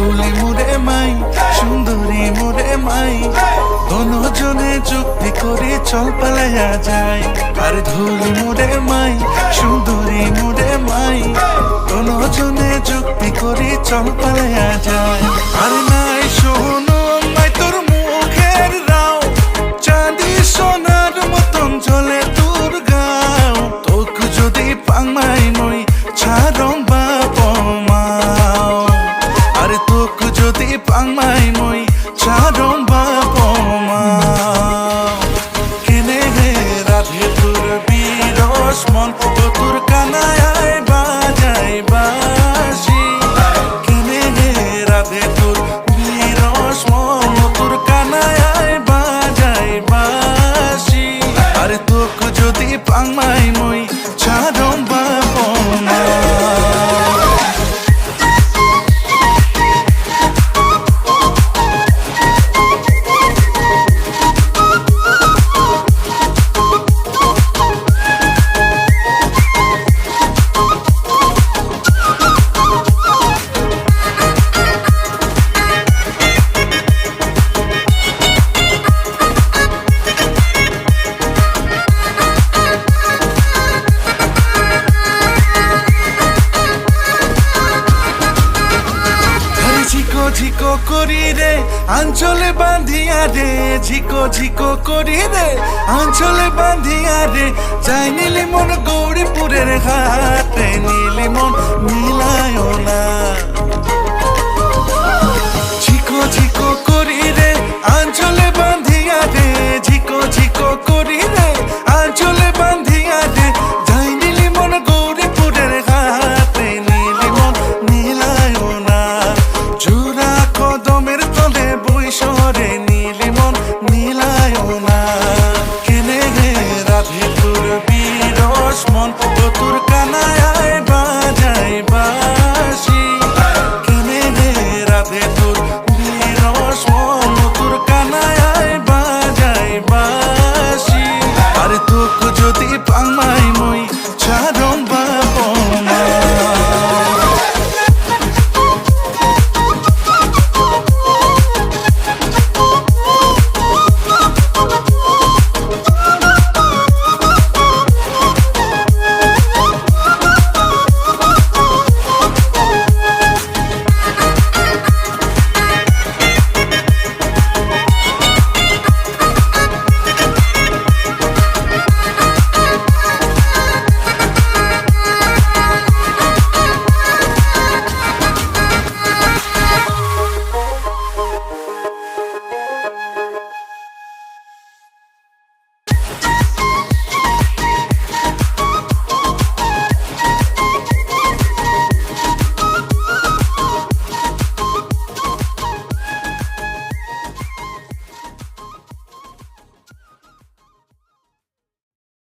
ধুলি মুরে মাই সুন্দরী মুরে মাই দোনোজনে যুক্তি করে চল পালাইয়া যায়। আর ধুলি মুরে মাই সুন্দরী মুরে মাই দোনোজনে যুক্তি করে চল পালাইয়া যায়। আর নাই শোনো নাই তোর মুখের রাও চাঁদি সোনার মতন ঝলে তোর গাও। তোক যদি পাংমাই মই ছাড়ম বাপ মাও। আরে তোক যদি পাংমাই মই ছাড়ম বাপ মাও। কেনে হে রাধে তোর বিরস মন তোর কানায় বাজাই বাসি। কেনে হে রাধে তোর বিরস মন তোর কানায় বাজাই বাসি। আরে তোক যদি পাংমাই মই ছাড়ম বাপ মাও। ঝিকো করি রে আঞ্চলে বাঁধিয়া রে ঝিকো ঝিকো করি রে আঞ্চলে বাঁধিয়া রে যাই নীলি মন গৌরীপুরের ঘাটে নীলি মন মিলায় না।